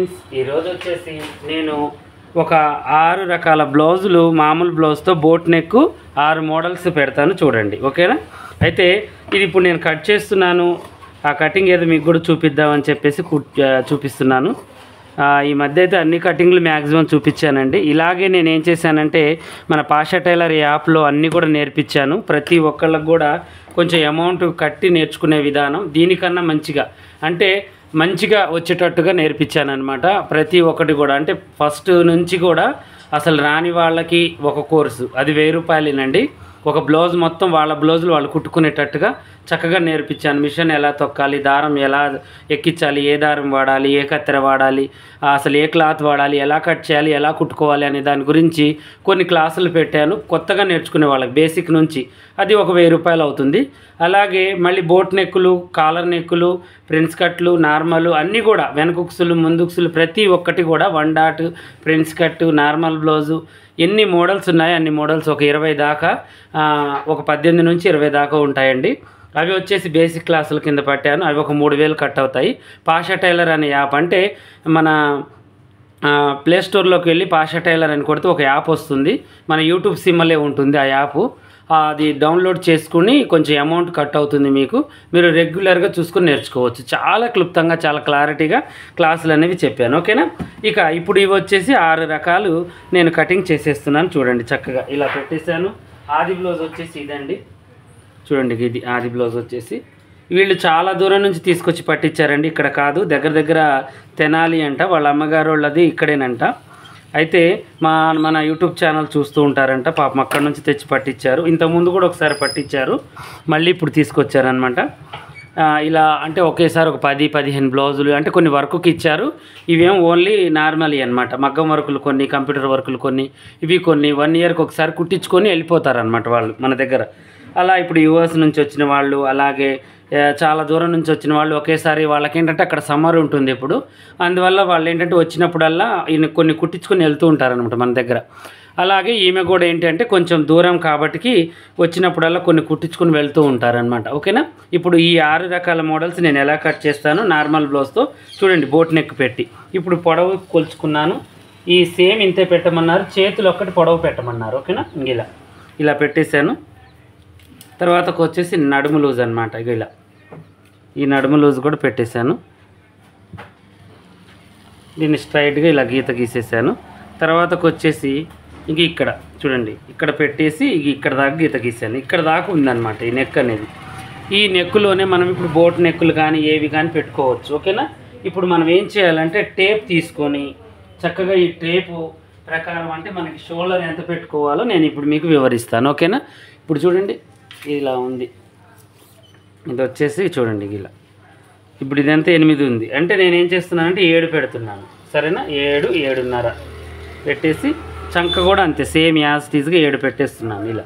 Friends, ఈరోజు వచ్చేసి నేను ఒక 6 రకాల బ్లౌజులు మామూలు బ్లౌజ్తో బోట్ నెక్ 6 మోడల్స్ పెడతాను చూడండి. ఓకేనా? అయితే ఇది ఇప్పుడు నేను కట్ చేస్తున్నాను. ఆ కటింగ్ ఏదో మీకు కూడా చూపిద్దామని చెప్పేసి చూపిస్తున్నాను. ఈ మధ్య అయితే అన్ని కటింగ్లు మ్యాక్సిమం చూపించానండి. ఇలాగే నేను ఏం చేశానంటే మన పాషా టైలర్ యాప్లో అన్నీ కూడా నేర్పించాను. ప్రతి ఒక్కళ్ళకి కూడా కొంచెం అమౌంట్ కట్టి నేర్చుకునే విధానం దీనికన్నా మంచిగా వచ్చేటట్టుగా నేర్పించాను అనమాట. ప్రతి ఒక్కటి కూడా అంటే ఫస్ట్ నుంచి కూడా అసలు రాని వాళ్ళకి ఒక కోర్సు, అది 1000 రూపాయలేనండి. ఒక బ్లౌజ్ మొత్తం వాళ్ళ బ్లౌజులు వాళ్ళు కుట్టుకునేటట్టుగా చక్కగా నేర్పించాను. మిషన్ ఎలా తొక్కాలి, దారం ఎలా ఎక్కించాలి, ఏ దారం వాడాలి, ఏ కత్తెర వాడాలి, అసలు ఏ క్లాత్ వాడాలి, ఎలా కట్ చేయాలి, ఎలా కుట్టుకోవాలి అనే దాని గురించి కొన్ని క్లాసులు పెట్టాను. కొత్తగా నేర్చుకునే వాళ్ళకి బేసిక్ నుంచి అది ఒక 1000 రూపాయలు అవుతుంది. అలాగే మళ్ళీ బోట్ నెక్కులు, కాలర్ నెక్కులు, ప్రిన్స్ కట్లు, నార్మల్ అన్నీ కూడా వెనకుక్సులు, ముందుక్సులు ప్రతి ఒక్కటి కూడా 1 డాట్, ప్రిన్స్ కట్టు, నార్మల్ బ్లౌజు ఎన్ని మోడల్స్ ఉన్నాయో అన్ని మోడల్స్ ఒక 20 దాకా, ఒక 18 నుంచి 20 దాకా ఉంటాయండి. అవి వచ్చేసి బేసిక్ క్లాసుల కింద పట్టాను. అవి ఒక 3000 కట్ అవుతాయి. పాషా టైలర్ అనే యాప్ అంటే మన ప్లే స్టోర్లోకి వెళ్ళి పాషా టైలర్ అని కొడితే ఒక యాప్ వస్తుంది. మన యూట్యూబ్ సిమ్మలే ఉంటుంది ఆ యాప్. అది డౌన్లోడ్ చేసుకుని కొంచెం అమౌంట్ కట్ అవుతుంది మీకు. మీరు రెగ్యులర్గా చూసుకుని నేర్చుకోవచ్చు. చాలా క్లుప్తంగా చాలా క్లారిటీగా క్లాసులు అనేవి చెప్పాను. ఓకేనా? ఇక ఇప్పుడు ఇవి వచ్చేసి 6 రకాలు నేను కటింగ్ చేసేస్తున్నాను. చూడండి, చక్కగా ఇలా పెట్టేశాను. ఆది బ్లౌజ్ వచ్చేసి ఇదండి. చూడండి, ఇది ఆది బ్లౌజ్ వచ్చేసి వీళ్ళు చాలా దూరం నుంచి తీసుకొచ్చి పట్టించారండి. ఇక్కడ కాదు, దగ్గర తెనాలి అంట. వాళ్ళ అమ్మగారు వాళ్ళది ఇక్కడేనంట. అయితే మన యూట్యూబ్ ఛానల్ చూస్తూ ఉంటారంట. పాపం అక్కడ నుంచి తెచ్చి పట్టించారు. ఇంతకుముందు కూడా ఒకసారి పట్టించారు, మళ్ళీ ఇప్పుడు తీసుకొచ్చారనమాట. ఇలా అంటే ఒకేసారి ఒక 10-15 బ్లౌజులు అంటే కొన్ని వర్కుకి ఇచ్చారు. ఇవేం ఓన్లీ నార్మల్ అనమాట. మగ్గం వర్కులు కొన్ని, కంప్యూటర్ వర్కులు కొన్ని, ఇవి కొన్ని 1 ఇయర్కి ఒకసారి కుట్టించుకొని వెళ్ళిపోతారనమాట వాళ్ళు మన దగ్గర. అలా ఇప్పుడు యూఎస్ నుంచి వచ్చిన వాళ్ళు, అలాగే చాలా దూరం నుంచి వచ్చిన వాళ్ళు ఒకేసారి వాళ్ళకి ఏంటంటే అక్కడ సమ్మర్ ఉంటుంది ఇప్పుడు. అందువల్ల వాళ్ళు ఏంటంటే వచ్చినప్పుడల్లా ఈయన కొన్ని కుట్టించుకొని వెళ్తూ ఉంటారనమాట మన దగ్గర. అలాగే ఈమె కూడా ఏంటంటే కొంచెం దూరం కాబట్టి వచ్చినప్పుడల్లా కొన్ని కుట్టించుకొని వెళ్తూ ఉంటారనమాట. ఓకేనా? ఇప్పుడు ఈ 6 రకాల మోడల్స్ నేను ఎలా కట్ చేస్తాను నార్మల్ బ్లౌజ్తో చూడండి. బోట్ నెక్ పెట్టి ఇప్పుడు పొడవు కొలుచుకున్నాను. ఈ సేమ్ ఇంతే పెట్టమన్నారు. చేతులు ఒక్కటి పొడవు పెట్టమన్నారు. ఓకేనా? ఇలా పెట్టేశాను. తర్వాతకు వచ్చేసి నడుము లూజ్ అనమాట. ఇలా ఈ నడుము లూజ్ కూడా పెట్టేశాను. దీన్ని స్ట్రైట్గా ఇలా గీత గీసేసాను. తర్వాతకు వచ్చేసి ఇక్కడ చూడండి, ఇక్కడ పెట్టేసి ఇక్కడ దాకా గీత గీసాను. ఇక్కడ దాకా ఉందన్నమాట ఈ నెక్ అనేది. ఈ నెక్కులోనే మనం ఇప్పుడు బోట్ నెక్కులు కానీ ఏవి కానీ పెట్టుకోవచ్చు. ఓకేనా? ఇప్పుడు మనం ఏం చేయాలంటే టేప్ తీసుకొని చక్కగా ఈ టేపు ప్రకారం అంటే మనకి షోల్డర్ ఎంత పెట్టుకోవాలో నేను ఇప్పుడు మీకు వివరిస్తాను. ఓకేనా? ఇప్పుడు చూడండి, ఇలా ఉంది. ఇది వచ్చేసి చూడండి ఇలా. ఇప్పుడు ఇదంతా 8 ఉంది అంటే నేను ఏం చేస్తున్నానంటే 7 పెడుతున్నాను. సరేనా? 7, 7.5 పెట్టేసి చంక కూడా అంతే సేమ్ యాజిటీస్గా 7 పెట్టేస్తున్నాను. ఇలా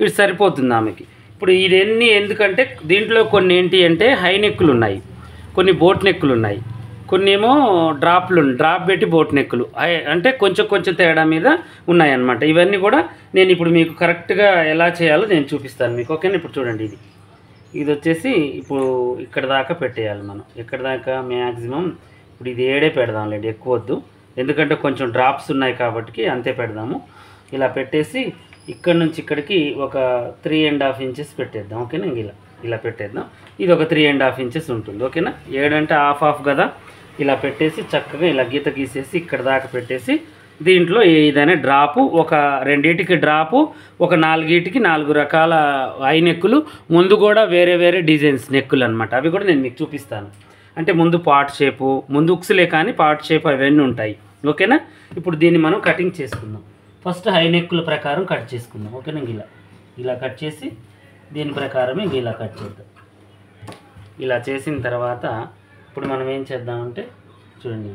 ఇది సరిపోతుంది ఆమెకి. ఇప్పుడు ఇదన్నీ ఎందుకంటే దీంట్లో కొన్ని ఏంటి అంటే హై నెక్కులు ఉన్నాయి, కొన్ని బోట్ నెక్కులు ఉన్నాయి, కొన్ని ఏమో డ్రాప్ పెట్టి బోట్ నెక్కులు అంటే కొంచెం తేడా మీద ఉన్నాయన్నమాట. ఇవన్నీ కూడా నేను ఇప్పుడు మీకు కరెక్ట్గా ఎలా చేయాలో నేను చూపిస్తాను మీకు. ఓకేనా? ఇప్పుడు చూడండి, ఇది వచ్చేసి ఇప్పుడు ఇక్కడ దాకా పెట్టేయాలి మనం. ఇక్కడ దాకా మ్యాక్సిమం ఇప్పుడు ఇది 7 పెడదాంలేండి, ఎక్కువ వద్దు. ఎందుకంటే కొంచెం డ్రాప్స్ ఉన్నాయి కాబట్టి అంతే పెడదాము. ఇలా పెట్టేసి ఇక్కడ నుంచి ఇక్కడికి ఒక 3.5 ఇంచెస్ పెట్టేద్దాం. ఓకేనా? ఇలా పెట్టేద్దాం. ఇది ఒక 3.5 ఇంచెస్ ఉంటుంది. ఓకేనా? 7 అంటే హాఫ్ కదా. ఇలా పెట్టేసి చక్కగా ఇలా గీత గీసేసి ఇక్కడ దాకా పెట్టేసి దీంట్లో ఏదైనా డ్రాపు, ఒక 2 డ్రాపు, ఒక 4 4 రకాల ఐ నెక్కులు, ముందు కూడా వేరే డిజైన్స్ నెక్కులు అనమాట. అవి కూడా నేను మీకు చూపిస్తాను. అంటే ముందు పార్ట్ షేపు, ముందు ఉక్సులే కానీ పార్ట్ షేప్ అవన్నీ ఉంటాయి. ఓకేనా? ఇప్పుడు దీన్ని మనం కటింగ్ చేసుకుందాం. ఫస్ట్ హై నెక్కుల ప్రకారం కట్ చేసుకుందాం. ఓకేనా? ఇలా కట్ చేసి దీని ప్రకారమే ఇలా కట్ చేద్దాం. ఇలా చేసిన తర్వాత ఇప్పుడు మనం ఏం చేద్దామంటే చూడండి,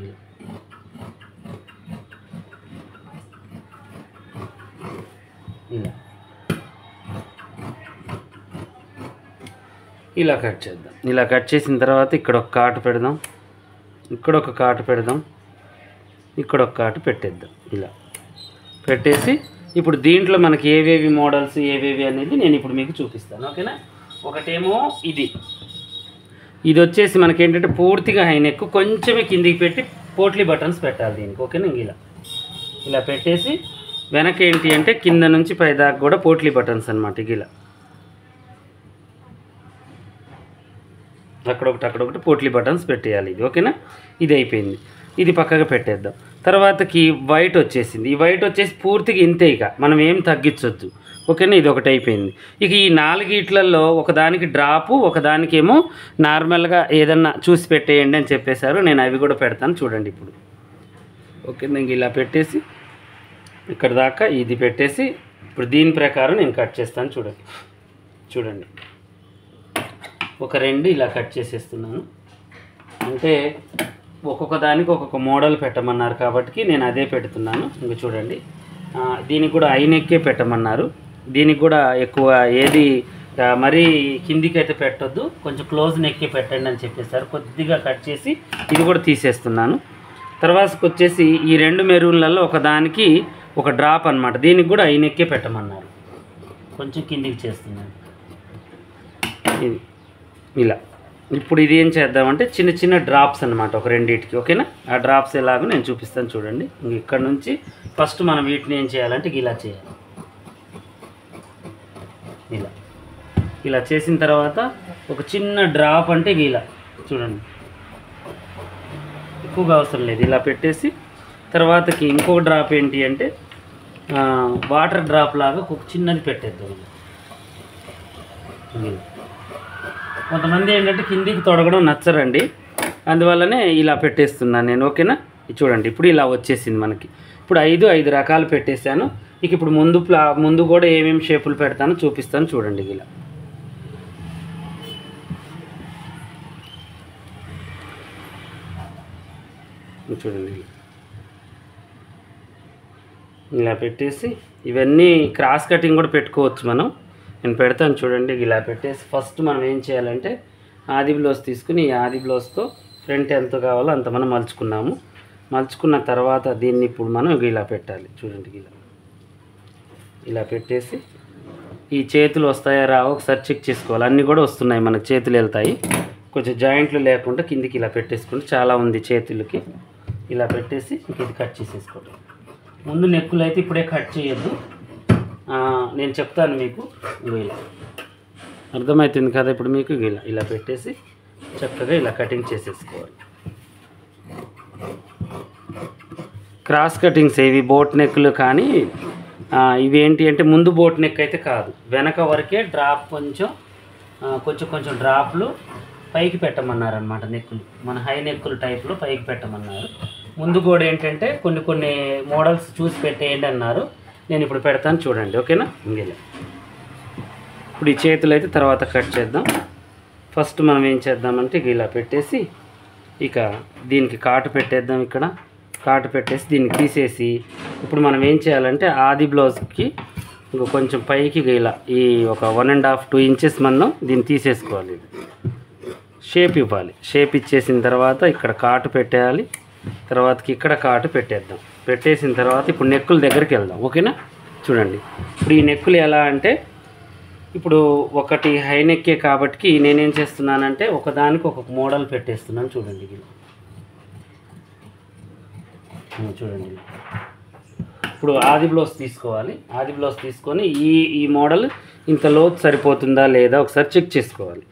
ఇలా కట్ చేద్దాం. ఇలా కట్ చేసిన తర్వాత ఇక్కడ ఒక కాటు పెడదాం, ఇక్కడ ఒక కాటు పెడదాం, ఇక్కడ ఒక కాటు పెట్టేద్దాం. ఇలా పెట్టేసి ఇప్పుడు దీంట్లో మనకి ఏవేవి మోడల్స్ ఏవేవి అనేది నేను ఇప్పుడు మీకు చూపిస్తాను. ఓకేనా? ఒకటేమో ఇది వచ్చేసి మనకి ఏంటంటే పూర్తిగా హై నెక్, కొంచెమే కిందికి పెట్టి పోట్లీ బటన్స్ పెట్టాలి దీనికి. ఓకేనా, ఇలా ఇలా పెట్టేసి వెనక ఏంటి అంటే కింద నుంచి పై దాకా కూడా పోట్లీ బటన్స్ అనమాట. ఇలా అక్కడొకటి పోట్లీ బటన్స్ పెట్టేయాలి ఇది. ఓకేనా, ఇది అయిపోయింది. ఇది పక్కగా పెట్టేద్దాం. తర్వాతకి వైట్ వచ్చేసింది. ఈ వైట్ వచ్చేసి పూర్తిగా ఇంతే, ఇక మనం ఏం తగ్గించొద్దు. ఓకేనా, ఇది ఒకటి అయిపోయింది. ఇక ఈ 4 ఇట్లలో ఒకదానికి డ్రాపు, ఒకదానికేమో నార్మల్గా ఏదన్నా చూసి పెట్టేయండి అని చెప్పేశారు. నేను అవి కూడా పెడతాను చూడండి ఇప్పుడు. ఓకే, నేను ఇలా పెట్టేసి ఇక్కడ దాకా ఇది పెట్టేసి ఇప్పుడు దీని ప్రకారం నేను కట్ చేస్తాను చూడండి. ఒక 2 ఇలా కట్ చేసేస్తున్నాను. అంటే ఒక్కొక్క దానికి ఒక్కొక్క మోడల్ పెట్టమన్నారు కాబట్టి నేను అదే పెడుతున్నాను. ఇంకా చూడండి, దీనికి కూడా ఐ నెక్కే పెట్టమన్నారు. దీనికి కూడా ఎక్కువ ఏది మరీ కిందికి అయితే పెట్టొద్దు, కొంచెం క్లోజ్ నెక్కే పెట్టండి అని చెప్పేశారు. కొద్దిగా కట్ చేసి ఇది కూడా తీసేస్తున్నాను. తర్వాతకి వచ్చేసి ఈ 2 మెరూన్లలో ఒకదానికి ఒక డ్రాప్ అనమాట. దీనికి కూడా ఐ నెక్కే పెట్టమన్నారు. కొంచెం కిందికి చేస్తున్నాను ఇది ఇలా. ఇప్పుడు ఇది ఏం చేద్దామంటే చిన్న చిన్న డ్రాప్స్ అనమాట ఒక 2టికి. ఓకేనా, ఆ డ్రాప్స్ ఎలాగో నేను చూపిస్తాను చూడండి. ఇక్కడ నుంచి ఫస్ట్ మనం వీటిని ఏం చేయాలంటే ఇలా చేయాలి. ఇలా చేసిన తర్వాత ఒక చిన్న డ్రాప్ అంటే ఇలా చూడండి, ఎక్కువగా అవసరం లేదు. ఇలా పెట్టేసి తర్వాతకి ఇంకొక డ్రాప్ ఏంటి అంటే వాటర్ డ్రాప్ లాగా ఒక చిన్నది పెట్టేద్దాం. కొంతమంది ఏంటంటే కిందికి తొడగడం నచ్చరండి, అందువల్లనే ఇలా పెట్టేస్తున్నాను నేను. ఓకేనా, చూడండి ఇప్పుడు ఇలా వచ్చేసింది మనకి. ఇప్పుడు 5 రకాలు పెట్టేశాను. ఇక ఇప్పుడు ముందు కూడా ఏమేమి షేపులు పెడతానో చూపిస్తాను చూడండి. ఇలా చూడండి, ఇలా పెట్టేసి ఇవన్నీ క్రాస్ కటింగ్ కూడా పెట్టుకోవచ్చు మనం. నేను పెడతాను చూడండి. ఇలా పెట్టేసి ఫస్ట్ మనం ఏం చేయాలంటే ఆది బ్లౌజ్ తీసుకుని ఈ ఆది బ్లౌజ్తో ఫ్రంట్ ఎంత కావాలో అంత మనం మలుచుకున్న తర్వాత దీన్ని ఇప్పుడు మనం ఇలా పెట్టాలి చూడండి. ఇలా పెట్టేసి ఈ చేతులు వస్తాయా రావో ఒకసారి చెక్ చేసుకోవాలి. అన్నీ కూడా వస్తున్నాయి మనకు, చేతులు వెళ్తాయి. కొంచెం జాయింట్లు లేకుండా కిందికి ఇలా పెట్టేసుకుంటే చాలా ఉంది చేతులకి. ఇలా పెట్టేసి ఇది కట్ చేసేసుకోండి. ముందు నెక్కులు అయితే ఇప్పుడే కట్ చేయొద్దు, నేను చెప్తాను మీకు. ఇలా అర్థమవుతుంది కదా ఇప్పుడు మీకు. ఇలా పెట్టేసి చక్కగా ఇలా కటింగ్ చేసేసుకోవాలి. క్రాస్ కటింగ్స్ ఇవి బోట్ నెక్లు, కానీ ఇవి ఏంటి అంటే ముందు బోట్ నెక్ అయితే కాదు, వెనక వరకే డ్రాప్ కొంచెం డ్రాప్లు పైకి పెట్టమన్నారు అనమాట. నెక్కులు మన హై నెక్కులు టైప్లో పైకి పెట్టమన్నారు. ముందు కూడా ఏంటంటే కొన్ని మోడల్స్ చూసి పెట్టేయండి అన్నారు. నేను ఇప్పుడు పెడతాను చూడండి. ఓకేనా, ఇలా ఇప్పుడు ఈ చేతులు అయితే తర్వాత కట్ చేద్దాం. ఫస్ట్ మనం ఏం చేద్దామంటే ఇలా పెట్టేసి ఇక దీనికి కాటు పెట్టేద్దాం. ఇక్కడ కాటు పెట్టేసి దీన్ని తీసేసి ఇప్పుడు మనం ఏం చేయాలంటే ఆది బ్లౌజ్కి ఇంకో కొంచెం పైకి ఇలా ఈ ఒక 1.5-2 ఇంచెస్ మనం దీన్ని తీసేసుకోవాలి. షేప్ ఇవ్వాలి. షేప్ ఇచ్చేసిన తర్వాత ఇక్కడ కాటు పెట్టేయాలి. తర్వాతకి ఇక్కడ కాటు పెట్టేద్దాం. పెట్టేసిన తర్వాత ఇప్పుడు నెక్కుల దగ్గరికి వెళ్దాం. ఓకేనా, చూడండి ఇప్పుడు ఈ నెక్కులు ఎలా అంటే ఇప్పుడు ఒకటి హై నెక్కే కాబట్టి నేనేం చేస్తున్నానంటే ఒకదానికి ఒక్కొక్క మోడల్ పెట్టేస్తున్నాను చూడండి. చూడండి ఇప్పుడు ఆది బ్లౌజ్ తీసుకోవాలి. ఆది బ్లౌజ్ తీసుకొని ఈ మోడల్ ఇంత లోతు సరిపోతుందా లేదా ఒకసారి చెక్ చేసుకోవాలి.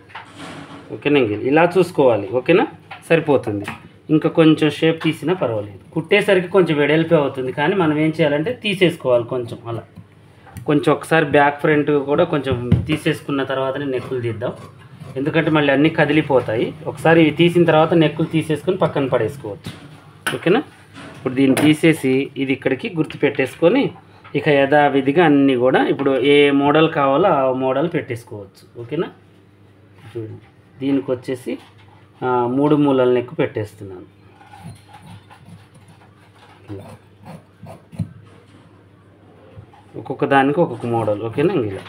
ఓకేనా, ఇలా చూసుకోవాలి. ఓకేనా, సరిపోతుంది. ఇంకా కొంచెం షేప్ తీసినా పర్వాలేదు. కుట్టేసరికి కొంచెం వెడల్పే అవుతుంది, కానీ మనం ఏం చేయాలంటే తీసేసుకోవాలి కొంచెం. అలా కొంచెం ఒకసారి బ్యాక్ ఫ్రంట్ కూడా కొంచెం తీసేసుకున్న తర్వాతనే నెక్కులు తీద్దాం, ఎందుకంటే మళ్ళీ అన్నీ కదిలిపోతాయి. ఒకసారి ఇవి తీసిన తర్వాత నెక్కులు తీసేసుకొని పక్కన పడేసుకోవచ్చు. ఓకేనా, ఇప్పుడు దీన్ని తీసేసి ఇది ఇక్కడికి గుర్తు పెట్టేసుకొని ఇక యథావిధిగా అన్నీ కూడా ఇప్పుడు ఏ మోడల్ కావాలో ఆ మోడల్ పెట్టేసుకోవచ్చు. ఓకేనా, చూడండి దీనికి వచ్చేసి 3 మూలల నెక్కు పెట్టేస్తున్నాను. ఒక్కొక్క దానికి ఒక్కొక్క మోడల్. ఓకేనా, ఇలా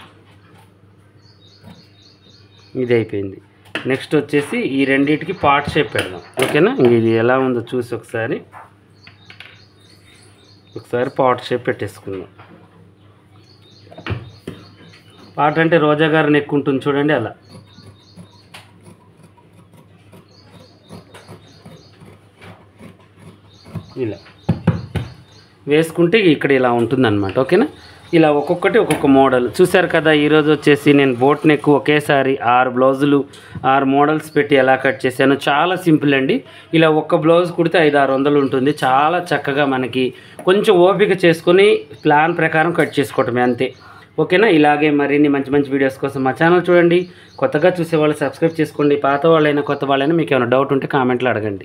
ఇది అయిపోయింది. నెక్స్ట్ వచ్చేసి ఈ రెండింటికి పార్ట్ షేప్ పెడదాం. ఓకేనా, ఇది ఎలా ఉందో చూసి ఒకసారి పార్ట్ షేప్ పెట్టేసుకుందాం. పార్ట్ అంటే రోజా గారు నెక్ ఉంటుంది చూడండి, అలా ఇలా వేసుకుంటే ఇక్కడ ఇలా ఉంటుందన్నమాట. ఓకేనా, ఇలా ఒక్కొక్కటి ఒక్కొక్క మోడల్ చూశారు కదా. ఈరోజు వచ్చేసి నేను బోట్ నెక్ ఒకేసారి 6 బ్లౌజులు 6 మోడల్స్ పెట్టి ఎలా కట్ చేశాను. చాలా సింపుల్ అండి. ఇలా ఒక్క బ్లౌజ్ కుడితే 500-600 ఉంటుంది. చాలా చక్కగా మనకి కొంచెం ఓపిక చేసుకొని ప్లాన్ ప్రకారం కట్ చేసుకోవటమే అంతే. ఓకేనా, ఇలాగే మరిన్ని మంచి మంచి వీడియోస్ కోసం మా ఛానల్ చూడండి. కొత్తగా చూసే వాళ్ళు సబ్స్క్రైబ్ చేసుకోండి. పాత వాళ్ళైనా కొత్త వాళ్ళైనా మీకు ఏమైనా డౌట్ ఉంటే కామెంట్లో అడగండి.